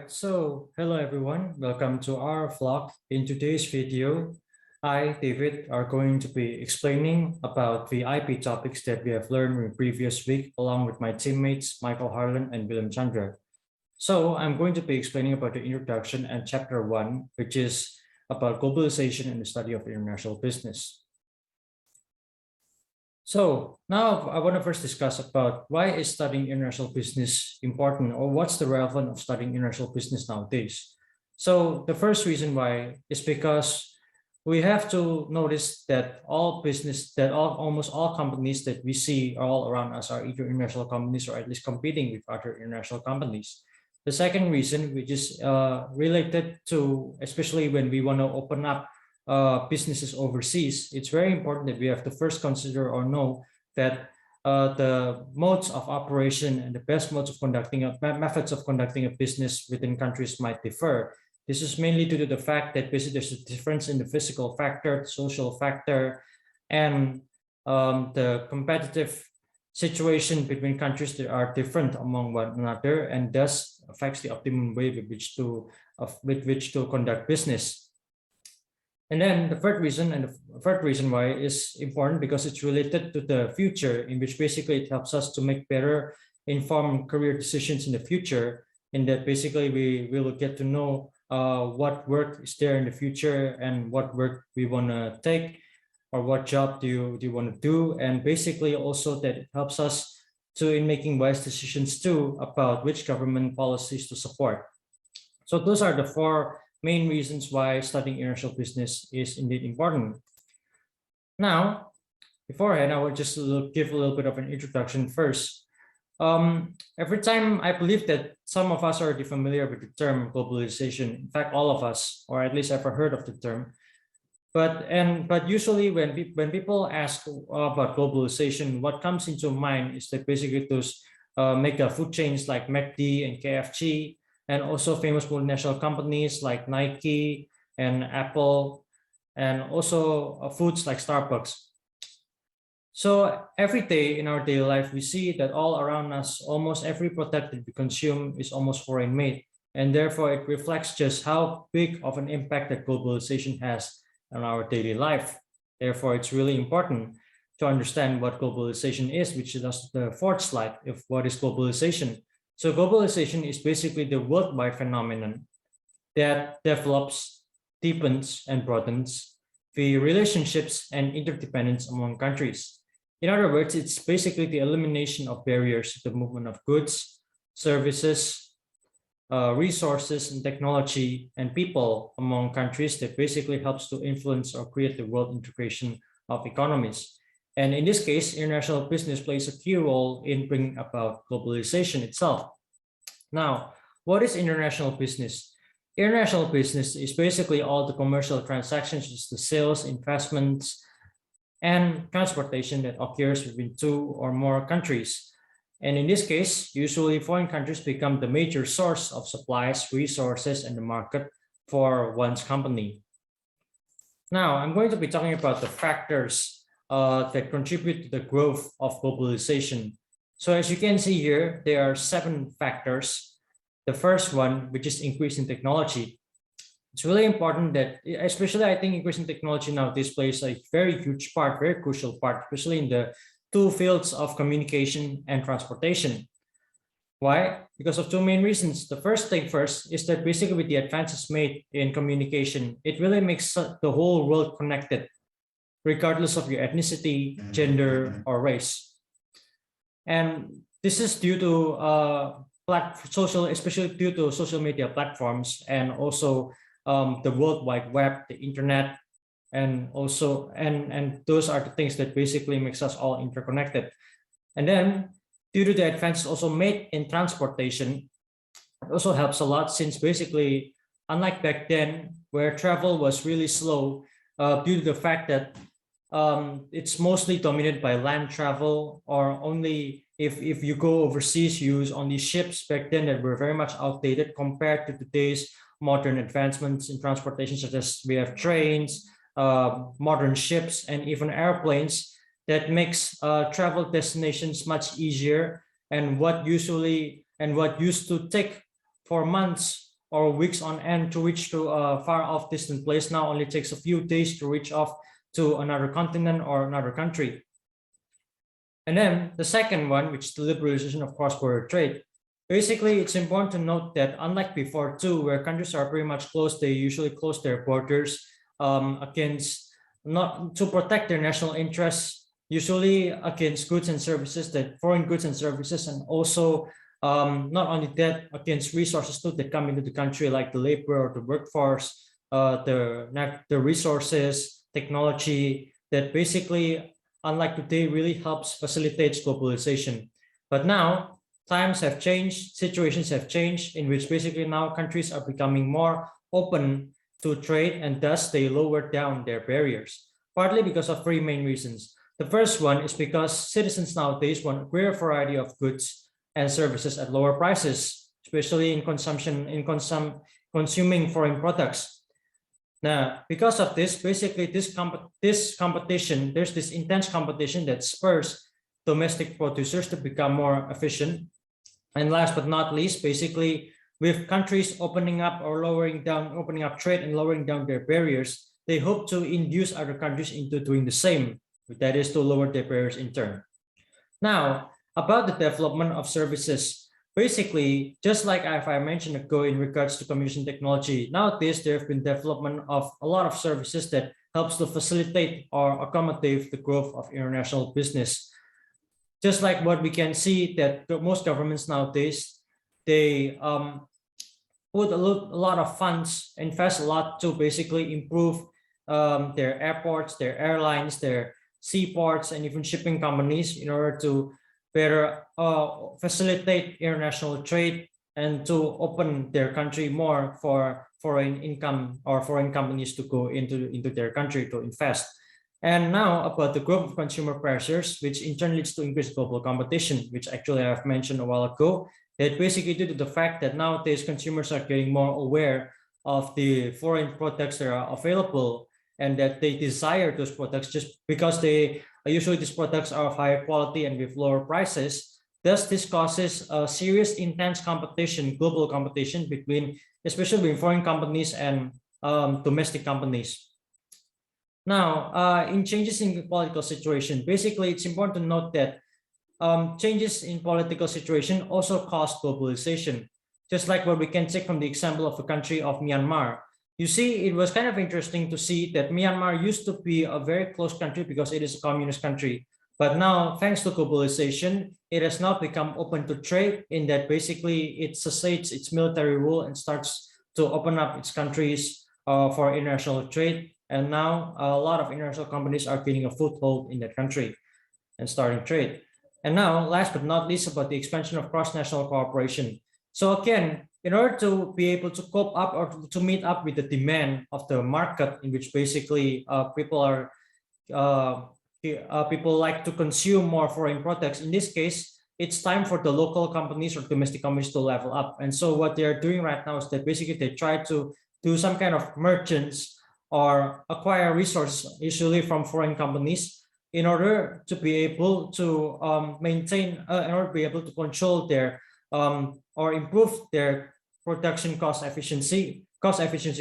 Hello everyone, welcome to our vlog. In today's video, I, David, are going to be explaining about the IP topics that we have learned in the previous week, along with my teammates, Michael Harlan and Willem Chandra. So I'm going to be explaining about the introduction and chapter 1, which is about globalization and the study of international business. So now I want to first discuss about why is studying international business important, or what's the relevance of studying international business nowadays. So the first reason why is because we have to notice that almost all companies that we see all around us are either international companies or at least competing with other international companies. The second reason, which is related to, especially when we want to open up businesses overseas, it's very important that we have to first consider or know that the modes of operation and the best modes of methods of conducting a business within countries might differ. This is mainly due to the fact that basically there's a difference in the physical factor, the social factor, and the competitive situation between countries that are different among one another, and thus affects the optimum way with which to conduct business. And then the third reason why is important because it's related to the future, in which basically it helps us to make better informed career decisions in the future, in that basically we will get to know what work is there in the future and what work we want to take, or what job do you want to do, and basically also that it helps us to in making wise decisions too about which government policies to support. So those are the four main reasons why studying international business is indeed important. Now, beforehand, I will just give a little bit of an introduction first. Every time I believe that some of us are already familiar with the term globalization. In fact, all of us, or at least ever heard of the term. But usually when people ask about globalization, what comes into mind is that basically those mega food chains like McD and KFC, and also famous multinational companies like Nike and Apple, and also foods like Starbucks. So every day in our daily life, we see that all around us, almost every product that we consume is almost foreign made. And therefore it reflects just how big of an impact that globalization has on our daily life. Therefore, it's really important to understand what globalization is, which is the fourth slide of what is globalization. So globalization is basically the worldwide phenomenon that develops, deepens, and broadens the relationships and interdependence among countries. In other words, it's basically the elimination of barriers to the movement of goods, services, resources, and technology and people among countries that basically helps to influence or create the world integration of economies. And in this case, international business plays a key role in bringing about globalization itself. Now, what is international business? International business is basically all the commercial transactions, just the sales, investments, and transportation that occurs between two or more countries. And in this case, usually foreign countries become the major source of supplies, resources, and the market for one's company. Now, I'm going to be talking about the factors that contribute to the growth of globalization. So as you can see here, there are 7 factors. The first one, which is increase in technology. It's really important that, especially I think increasing technology nowadays plays a very huge part, very crucial part, especially in the 2 fields of communication and transportation. Why? Because of 2 main reasons. The first thing first is that basically with the advances made in communication, it really makes the whole world connected, regardless of your ethnicity, gender, or race. And this is due to especially due to social media platforms, and also the World Wide Web, the internet, and also and those are the things that basically makes us all interconnected. And then due to the advances also made in transportation, it also helps a lot, since basically unlike back then where travel was really slow due to the fact that it's mostly dominated by land travel, or only if you go overseas, you use only ships back then that were very much outdated compared to today's modern advancements in transportation, such as we have trains, modern ships, and even airplanes that makes travel destinations much easier. And what used to take for months or weeks on end to reach to a far off distant place now only takes a few days to reach off to another continent or another country. And then the second one, which is the liberalization of cross-border trade. Basically, it's important to note that unlike before too, where countries are pretty much closed, they usually close their borders against not to protect their national interests, usually against goods and services, that foreign goods and services, and also not only that, against resources too that come into the country, like the labor or the workforce, the resources, technology, that basically, unlike today, really helps facilitates globalization. But now times have changed, situations have changed, in which basically now countries are becoming more open to trade, and thus they lower down their barriers, partly because of three main reasons. The first one is because citizens nowadays want a greater variety of goods and services at lower prices, especially in consuming foreign products. Now, because of this, basically this competition, there's this intense competition that spurs domestic producers to become more efficient. And last but not least, basically, with countries opening up trade and lowering down their barriers, they hope to induce other countries into doing the same, that is to lower their barriers in turn. Now, about the development of services, basically, just like I mentioned ago in regards to communication technology, nowadays there have been development of a lot of services that helps to facilitate or accommodate the growth of international business. Just like what we can see that most governments nowadays, they put a lot of funds, invest a lot to basically improve their airports, their airlines, their seaports, and even shipping companies in order to better facilitate international trade and to open their country more for foreign income or foreign companies to go into their country to invest. And now about the growth of consumer pressures, which in turn leads to increased global competition, which actually I've mentioned a while ago, that basically due to the fact that nowadays consumers are getting more aware of the foreign products that are available and that they desire those products just because they usually these products are of higher quality and with lower prices. Thus, this causes a serious, intense competition, global competition between, especially between foreign companies and domestic companies. Now, in changes in the political situation, basically, it's important to note that changes in political situation also cause globalization. Just like what we can take from the example of the country of Myanmar. You see, it was kind of interesting to see that Myanmar used to be a very close country because it is a communist country. But now, thanks to globalization, it has now become open to trade in that basically it cessates its military rule and starts to open up its countries for international trade. And now a lot of international companies are gaining a foothold in that country and starting trade. And now, last but not least, about the expansion of cross-national cooperation. So again, in order to be able to cope up or to meet up with the demand of the market, in which basically people like to consume more foreign products. In this case, it's time for the local companies or domestic companies to level up. And so what they're doing right now is that basically they try to do some kind of merchants or acquire resources, usually from foreign companies, in order to be able to in order to be able to control their or improve their production cost efficiency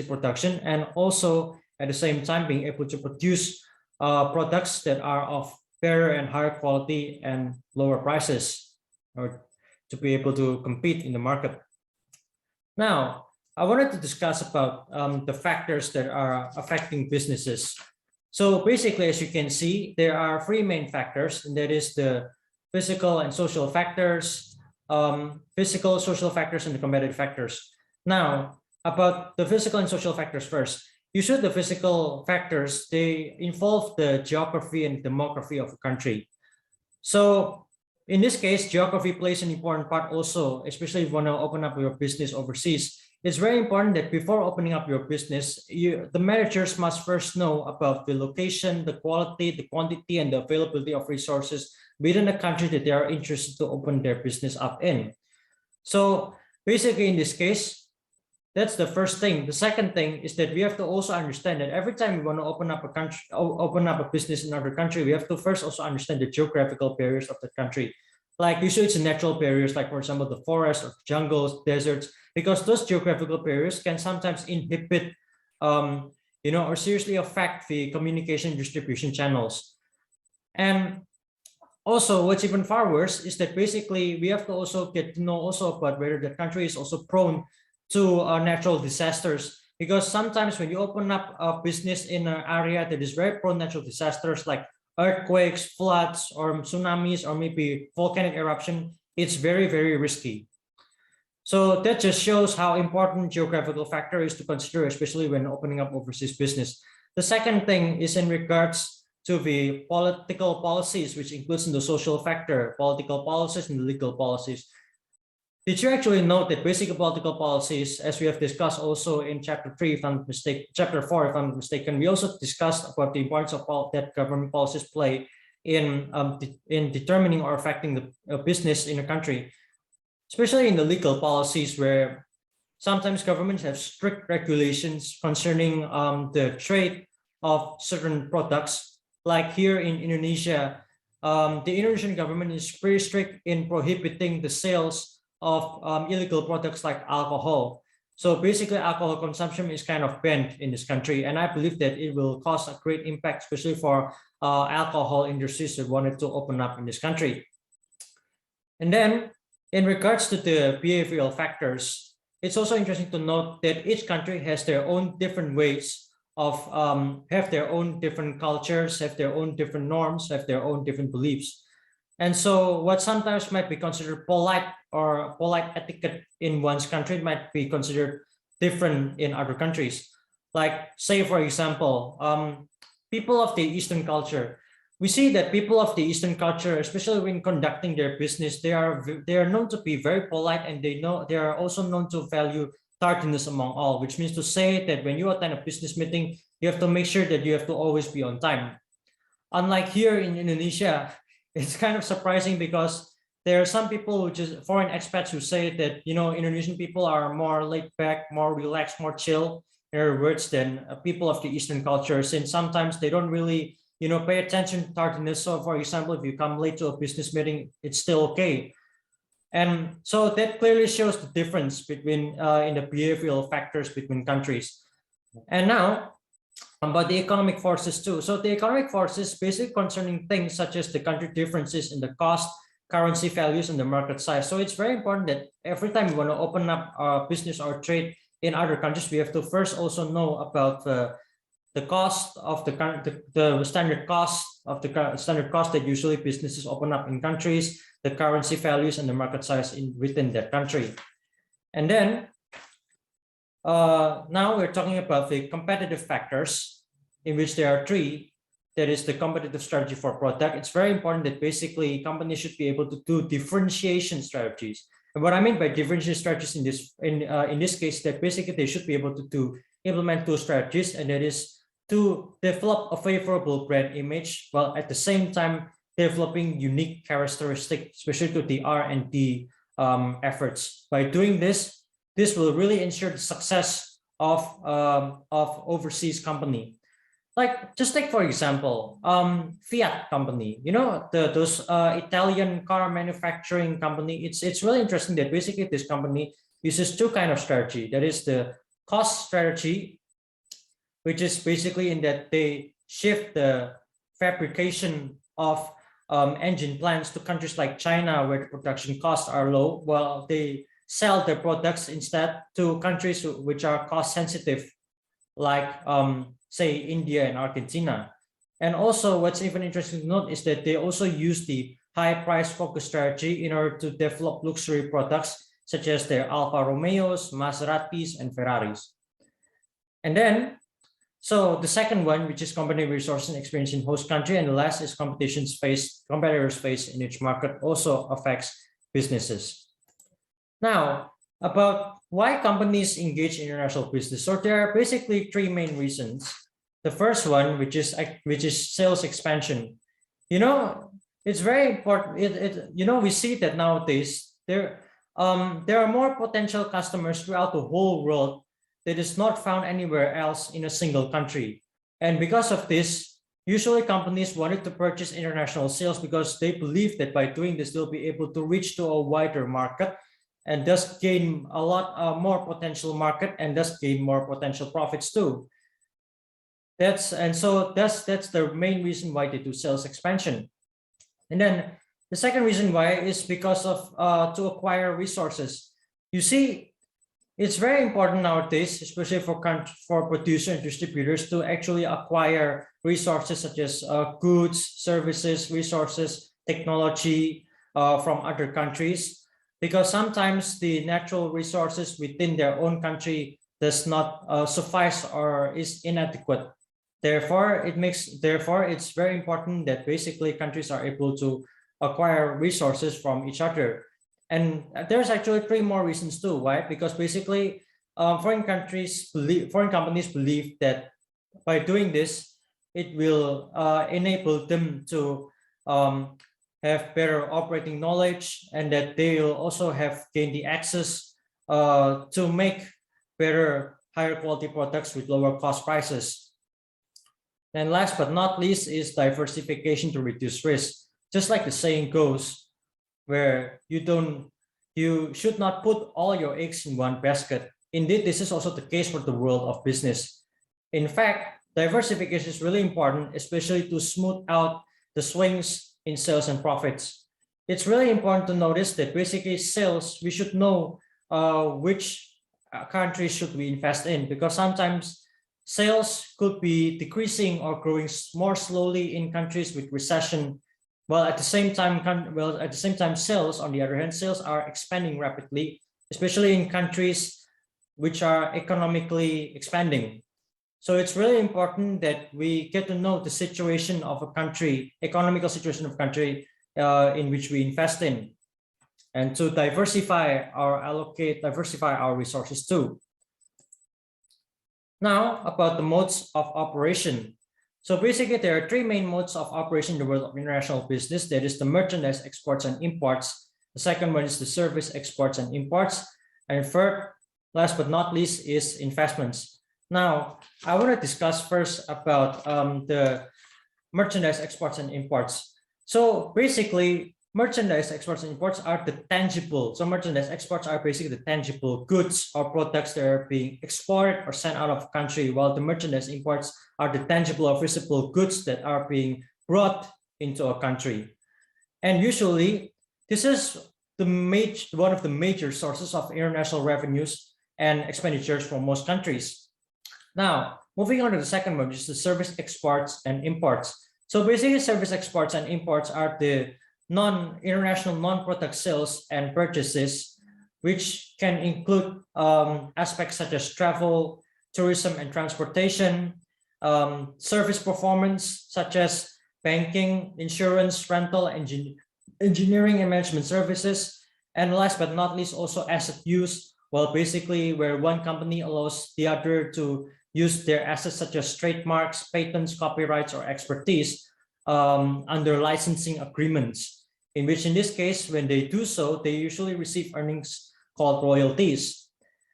production, and also at the same time being able to produce products that are of better and higher quality and lower prices, or to be able to compete in the market. Now, I wanted to discuss about the factors that are affecting businesses. So basically, as you can see, there are three main factors, and that is the physical and social factors, and the competitive factors. Now, about the physical and social factors first. Usually the physical factors, they involve the geography and demography of a country. So in this case, geography plays an important part also, especially if you want to open up your business overseas. It's very important that before opening up your business, the managers must first know about the location, the quality, the quantity, and the availability of resources within the country that they are interested to open their business up in. So basically in this case, that's the first thing. The second thing is that we have to also understand that every time we want to open up a business in another country, we have to first also understand the geographical barriers of the country. Like usually it's the natural barriers, like for example, the forests or jungles, deserts. because those geographical barriers can sometimes inhibit, or seriously affect the communication distribution channels. And also, what's even far worse is that basically we have to also get to know also about whether the country is also prone to natural disasters. Because sometimes when you open up a business in an area that is very prone to natural disasters like earthquakes, floods, or tsunamis, or maybe volcanic eruption, it's very, very risky. So that just shows how important geographical factor is to consider, especially when opening up overseas business. The second thing is in regards to the political policies, which includes in the social factor, political policies and legal policies. Did you actually note that basic political policies, as we have discussed also in chapter 3, if I'm not mistaken, chapter 4, if I'm not mistaken, we also discussed about the importance of that government policies play in determining or affecting the business in a country, especially in the legal policies where sometimes governments have strict regulations concerning the trade of certain products. Like here in Indonesia, the Indonesian government is pretty strict in prohibiting the sales of illegal products like alcohol. So basically, alcohol consumption is kind of banned in this country, and I believe that it will cause a great impact, especially for alcohol industries that wanted to open up in this country. And then, in regards to the behavioral factors, it's also interesting to note that each country has their own different ways of have their own different cultures, have their own different norms, have their own different beliefs. And so what sometimes might be considered polite or polite etiquette in one's country might be considered different in other countries. Like say, for example, people of the Eastern culture, we see that people of the Eastern culture, especially when conducting their business, they are known to be very polite, and they are also known to value tardiness among all, which means to say that when you attend a business meeting, you have to make sure that you have to always be on time. Unlike here in Indonesia, it's kind of surprising because there are some people, which is foreign expats, who say that Indonesian people are more laid back, more relaxed, more chill, in other words, than people of the Eastern culture, since sometimes they don't really pay attention to tardiness. So for example, if you come late to a business meeting, it's still okay. And so that clearly shows the difference between in the behavioral factors between countries. And now about the economic forces too. So the economic forces basically concerning things such as the country differences in the cost, currency values, and the market size. So it's very important that every time we want to open up our business or trade in other countries, we have to first also know about the cost of the standard cost of the standard cost that usually businesses open up in countries, the currency values, and the market size within that country. And then now we're talking about the competitive factors, in which there are three. That is the competitive strategy for product. It's very important that basically companies should be able to do differentiation strategies. And what I mean by differentiation strategies in this case, that basically they should be able to implement two strategies, and that is to develop a favorable brand image while at the same time developing unique characteristics, especially to the R&D efforts. By doing this will really ensure the success of overseas company. Like just take for example, Fiat company. Those Italian car manufacturing company. It's really interesting that basically this company uses two kind of strategy. That is the cost strategy, which is basically in that they shift the fabrication of engine plants to countries like China, where the production costs are low, while they sell their products instead to countries which are cost sensitive, like say India and Argentina. And also what's even interesting to note is that they also use the high price focus strategy in order to develop luxury products such as their Alfa Romeos, Maseratis, and Ferraris. And then so the second one, which is company resources and experience in host country, and the last is competitors face in each market, also affects businesses. Now, about why companies engage in international business. So there are basically three main reasons. The first one, which is sales expansion. It's very important. We see that nowadays there are more potential customers throughout the whole world that is not found anywhere else in a single country. And because of this, usually companies wanted to purchase international sales because they believe that by doing this, they'll be able to reach to a wider market, and thus gain a lot more potential market and thus gain more potential profits too. That's the main reason why they do sales expansion. And then the second reason why is because of to acquire resources. You see, it's very important nowadays, especially for producers and distributors, to actually acquire resources such as goods, services, resources, technology from other countries, because sometimes the natural resources within their own country does not suffice or is inadequate. Therefore it's very important that basically countries are able to acquire resources from each other. And there's actually three more reasons too. Why? Because basically, foreign companies believe that by doing this, it will enable them to um, have better operating knowledge, and that they will also have gained the access to make better, higher quality products with lower cost prices. And last but not least is diversification to reduce risk. Just like the saying goes, where you should not put all your eggs in one basket. Indeed, this is also the case for the world of business. In fact, diversification is really important, especially to smooth out the swings in sales and profits. It's really important to notice that basically sales, we should know which countries should we invest in, because sometimes sales could be decreasing or growing more slowly in countries with recession, while at the same time, sales, on the other hand, sales are expanding rapidly, especially in countries which are economically expanding. So it's really important that we get to know the situation of a country, economical situation of a country in which we invest in, and to diversify our resources too. Now, about the modes of operation. So basically, there are three main modes of operation in the world of international business. That is the merchandise exports and imports. The second one is the service exports and imports. And third, last but not least, is investments. Now, I want to discuss first about the merchandise exports and imports. So basically, merchandise exports and imports are the tangible. So merchandise exports are basically the tangible goods or products that are being exported or sent out of country, while the merchandise imports are the tangible or visible goods that are being brought into a country. And usually, this is one of the major sources of international revenues and expenditures for most countries. Now, moving on to the second one, which is the service exports and imports. So basically, service exports and imports are the international non-product sales and purchases, which can include aspects such as travel, tourism and transportation, service performance such as banking, insurance, rental, engineering and management services, and last but not least, also asset use. Well, basically where one company allows the other to use their assets such as trademarks, patents, copyrights, or expertise under licensing agreements, in which in this case, when they do so, they usually receive earnings called royalties.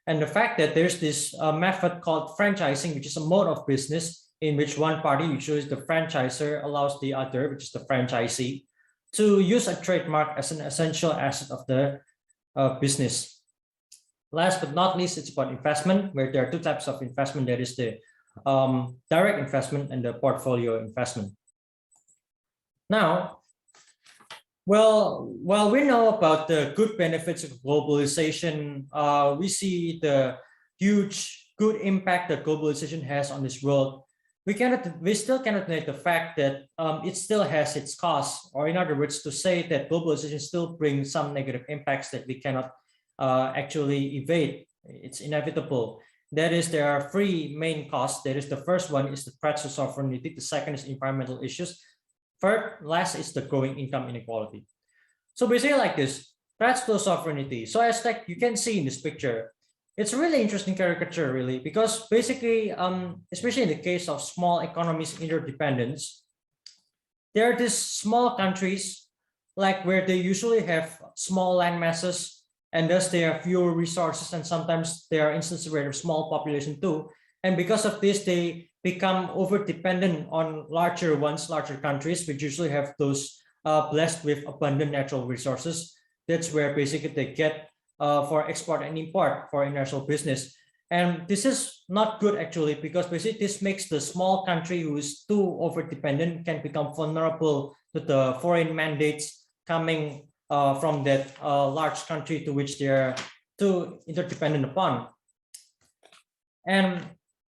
And the fact that there's this method called franchising, which is a mode of business in which one party, usually the franchisor, allows the other, which is the franchisee, to use a trademark as an essential asset of the business. Last but not least, it's about investment, where there are two types of investment. There is the direct investment and the portfolio investment. Now, well, while we know about the good benefits of globalization, we see the huge good impact that globalization has on this world. We still cannot deny the fact that it still has its costs, or in other words, to say that globalization still brings some negative impacts that we cannot actually evade. It's inevitable. That is, there are three main costs. That is, the first one is the threats to sovereignty. The second is environmental issues. Last is the growing income inequality. So basically like this, threats to sovereignty. So as like you can see in this picture, it's a really interesting caricature really, because basically, especially in the case of small economies interdependence, there are these small countries like where they usually have small land masses, and thus they have fewer resources, and sometimes there are instances where there's small population too. And because of this, they become over dependent on larger countries, which usually have those blessed with abundant natural resources. That's where basically they get for export and import for international business. And this is not good actually, because basically this makes the small country who is too over dependent can become vulnerable to the foreign mandates coming from that large country to which they are too interdependent upon. And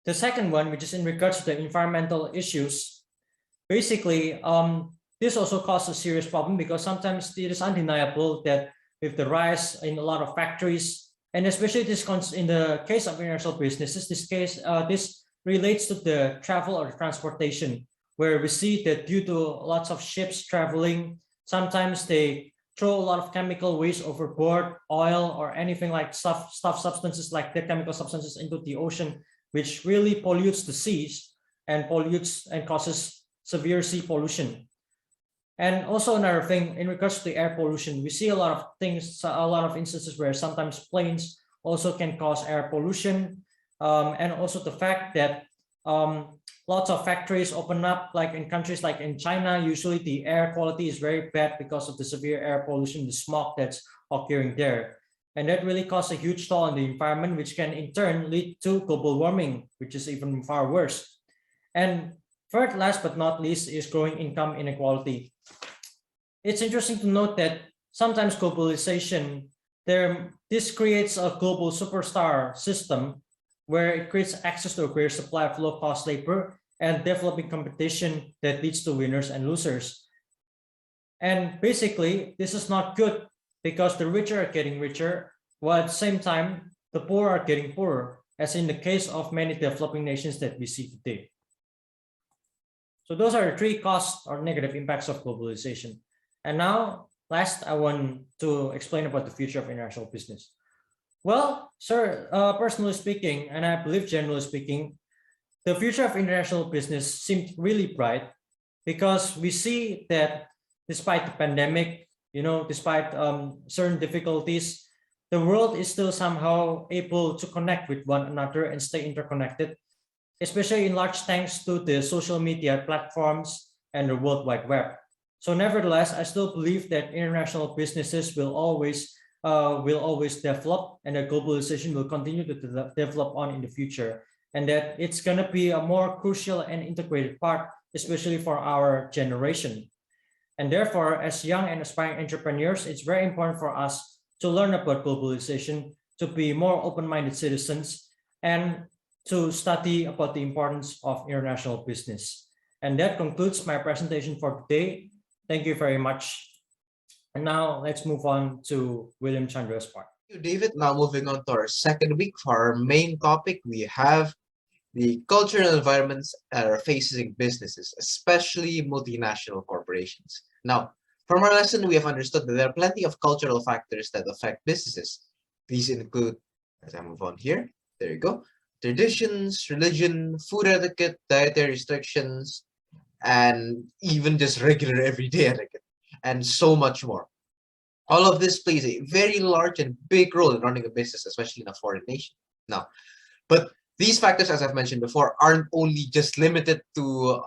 the second one, which is in regards to the environmental issues, basically, this also causes a serious problem, because sometimes it is undeniable that with the rise in a lot of factories, and especially this in the case of international businesses, this relates to the travel or transportation, where we see that due to lots of ships traveling, sometimes they throw a lot of chemical waste overboard, oil or anything like substances like that, chemical substances into the ocean, which really pollutes the seas and pollutes and causes severe sea pollution. And also another thing in regards to the air pollution, we see a lot of things, a lot of instances where sometimes planes also can cause air pollution. And also the fact that lots of factories open up, like in countries like in China, usually the air quality is very bad because of the severe air pollution, the smog that's occurring there. And that really causes a huge toll on the environment, which can in turn lead to global warming, which is even far worse. And third, last but not least, is growing income inequality. It's interesting to note that sometimes globalization, this creates a global superstar system where it creates access to a greater supply of low-cost labor and developing competition that leads to winners and losers. And basically, this is not good, because the richer are getting richer, while at the same time, the poor are getting poorer, as in the case of many developing nations that we see today. So those are the three costs or negative impacts of globalization. And now, last, I want to explain about the future of international business. Well, sir, personally speaking, and I believe generally speaking, the future of international business seemed really bright, because we see that despite the pandemic, despite certain difficulties, the world is still somehow able to connect with one another and stay interconnected, especially in large thanks to the social media platforms and the World Wide Web. So nevertheless, I still believe that international businesses will always develop, and that globalization will continue to develop on in the future, and that it's going to be a more crucial and integrated part, especially for our generation. And therefore, as young and aspiring entrepreneurs, it's very important for us to learn about globalization, to be more open-minded citizens, and to study about the importance of international business. And that concludes my presentation for today. Thank you very much. And now let's move on to William Chandra's part. Thank you, David. Now moving on to our second week for our main topic, we have the cultural environments that are facing businesses, especially multinational corporations. Now, from our lesson, we have understood that there are plenty of cultural factors that affect businesses. These include, as I move on here, there you go, traditions, religion, food etiquette, dietary restrictions, and even just regular everyday etiquette, and so much more. All of this plays a very large and big role in running a business, especially in a foreign nation. Now, but these factors, as I've mentioned before, aren't only just limited to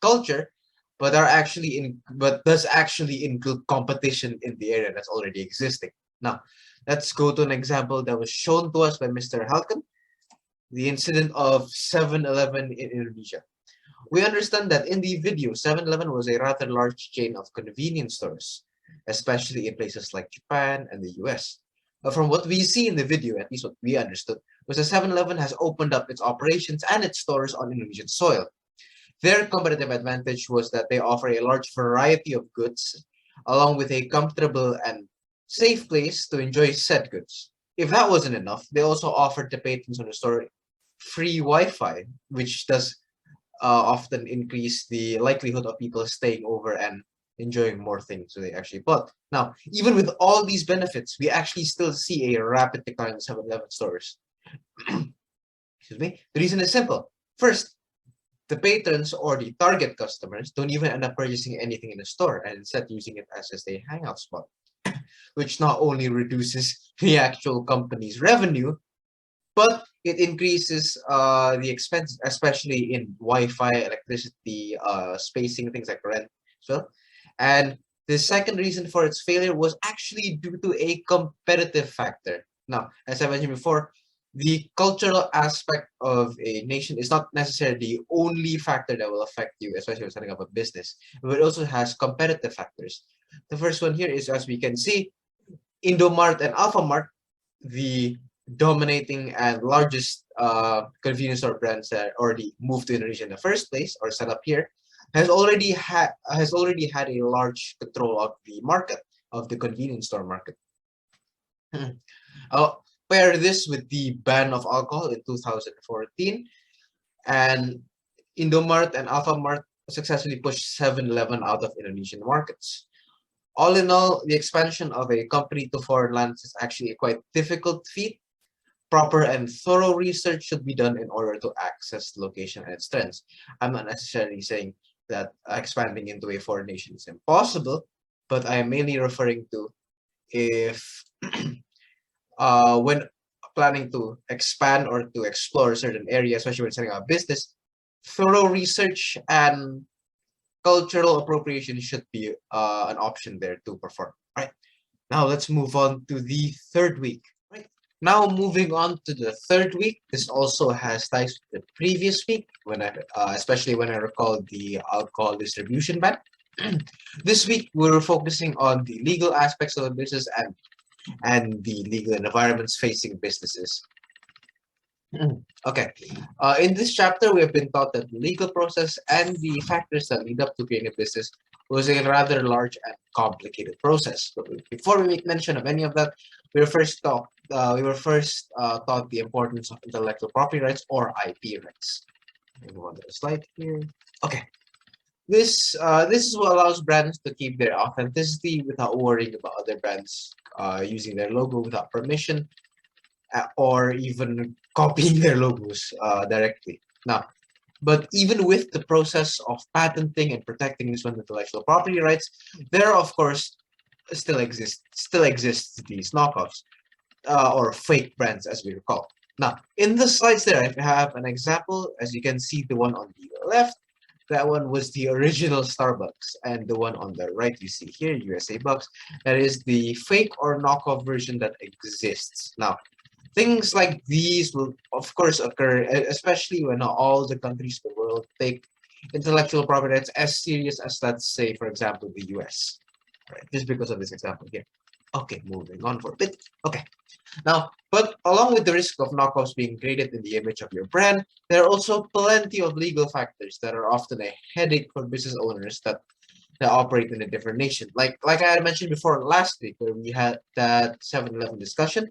culture, but does actually include competition in the area that's already existing. Now, let's go to an example that was shown to us by Mr. Halkan, the incident of 7-Eleven in Indonesia. We understand that in the video, 7-Eleven was a rather large chain of convenience stores, especially in places like Japan and the US. But from what we see in the video, at least what we understood, was that 7-Eleven has opened up its operations and its stores on Indonesian soil. Their competitive advantage was that they offer a large variety of goods, along with a comfortable and safe place to enjoy said goods. If that wasn't enough, they also offered the patrons on the store free Wi-Fi, which does often increase the likelihood of people staying over and enjoying more things they actually bought. Now, even with all these benefits, we actually still see a rapid decline in 7-Eleven stores. Excuse me. The reason is simple. First, the patrons or the target customers don't even end up purchasing anything in the store and instead using it as just a hangout spot, which not only reduces the actual company's revenue, but it increases the expenses, especially in Wi-Fi, electricity, spacing, things like rent as well. And The second reason for its failure was actually due to a competitive factor. Now, as I mentioned before, the cultural aspect of a nation is not necessarily the only factor that will affect you, especially when setting up a business, but it also has competitive factors. The first one here is, as we can see, Indomart and Alphamart, the dominating and largest convenience store brands that already moved to Indonesia in the first place or set up here, has already had a large control of the market, of the convenience store market. I'll pair this with the ban of alcohol in 2014, and Indomart and Alphamart successfully pushed 7-Eleven out of Indonesian markets. All in all, the expansion of a company to foreign lands is actually a quite difficult feat. Proper and thorough research should be done in order to access the location and its trends. I'm not necessarily saying that expanding into a foreign nation is impossible, but I am mainly referring to if when planning to expand or to explore certain areas, especially when setting up a business, thorough research and cultural appropriation should be an option there to perform. Right. Now let's move on to the third week. Right. Now moving on to the third week, this also has ties with the previous week, especially when I recall the alcohol distribution ban. This week we're focusing on the legal aspects of the business and the legal environments facing businesses. Okay. In this chapter, we have been taught that the legal process and the factors that lead up to creating a business was a rather large and complicated process. But before we make mention of any of that, we were first taught the importance of intellectual property rights or IP rights. Move on to the slide here. Okay. This is what allows brands to keep their authenticity without worrying about other brands using their logo without permission, or even copying their logos directly. Now, but even with the process of patenting and protecting this one's intellectual property rights, there of course still exists these knockoffs or fake brands, as we recall. Now, in the slides there, I have an example. As you can see, the one on the left, that one was the original Starbucks, and the one on the right you see here, USA Bucks, that is the fake or knockoff version that exists. Now, things like these will, of course, occur, especially when not all the countries in the world take intellectual property rights as serious as, let's say, for example, the US. Right, just because of this example here. Okay, moving on for a bit. Okay, now, but along with the risk of knockoffs being created in the image of your brand, there are also plenty of legal factors that are often a headache for business owners that operate in a different nation. Like I had mentioned before last week, where we had that 7-Eleven discussion,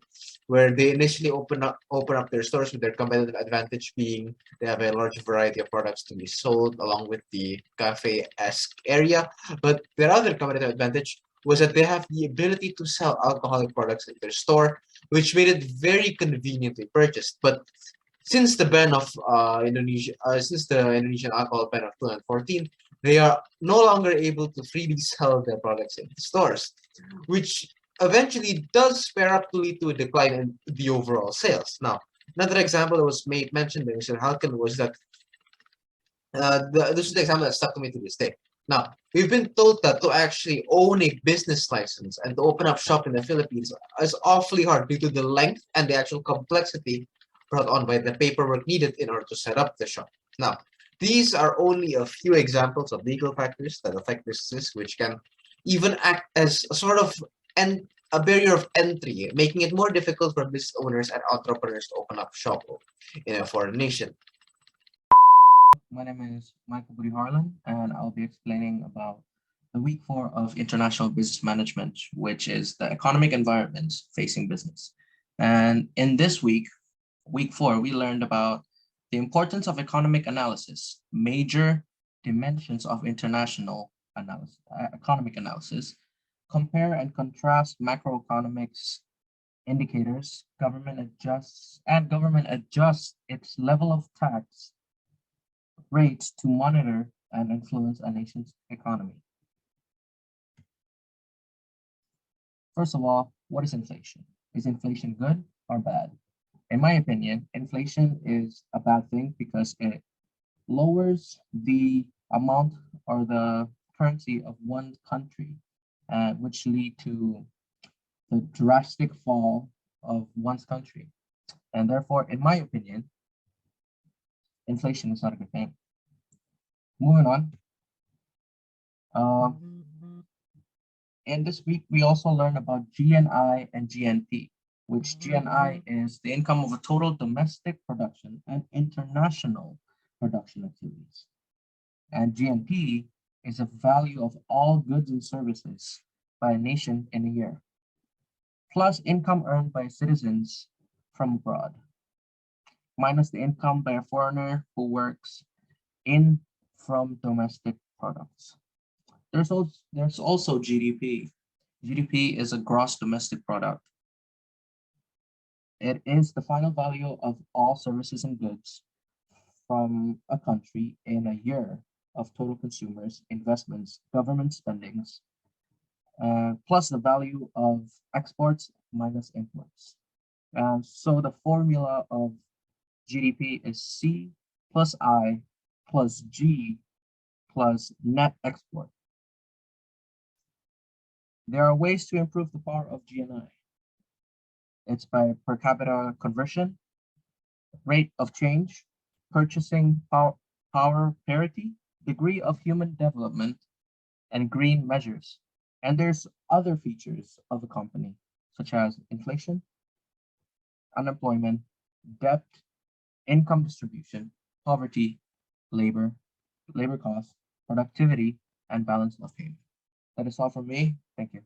where they initially open up their stores with their competitive advantage being they have a large variety of products to be sold along with the cafe-esque area. But their other competitive advantage was that they have the ability to sell alcoholic products in their store, which made it very conveniently purchased. But since the ban of since the Indonesian alcohol ban of 2014, they are no longer able to freely sell their products in stores, which eventually does pair up to lead to a decline in the overall sales. Now, another example that was mentioned by Mr. Halken was that this is the example that stuck to me to this day. Now, we've been told that to actually own a business license and to open up shop in the Philippines is awfully hard due to the length and the actual complexity brought on by the paperwork needed in order to set up the shop. Now, these are only a few examples of legal factors that affect businesses, which can even act as a sort of a barrier of entry, making it more difficult for business owners and entrepreneurs to open up shop in a foreign nation. My name is Michael Budi Harlan, and I'll be explaining about the week 4 of International Business Management, which is the economic environment facing business. And in this week 4, we learned about the importance of economic analysis, major dimensions of international analysis, economic analysis, compare and contrast macroeconomics indicators, government adjusts its level of tax rates to monitor and influence a nation's economy. First of all, what is inflation? Is inflation good or bad? In my opinion, inflation is a bad thing because it lowers the amount or the currency of one country which lead to the drastic fall of one's country. And therefore, in my opinion, inflation is not a good thing. Moving on. And this week, we also learned about GNI and GNP, which GNI is the income of a total domestic production and international production activities. And GNP is a value of all goods and services by a nation in a year, plus income earned by citizens from abroad, minus the income by a foreigner who works in from domestic products. There's also GDP. GDP is a gross domestic product. It is the final value of all services and goods from a country in a year of total consumers, investments, government spendings, plus the value of exports minus imports. So the formula of GDP is C plus I plus G plus net export. There are ways to improve the power of GNI. It's by per capita conversion, rate of change, purchasing power parity, degree of human development, and green measures. And there's other features of a company, such as inflation, unemployment, debt, income distribution, poverty, labor costs, productivity, and balance of payment. That is all from me. Thank you.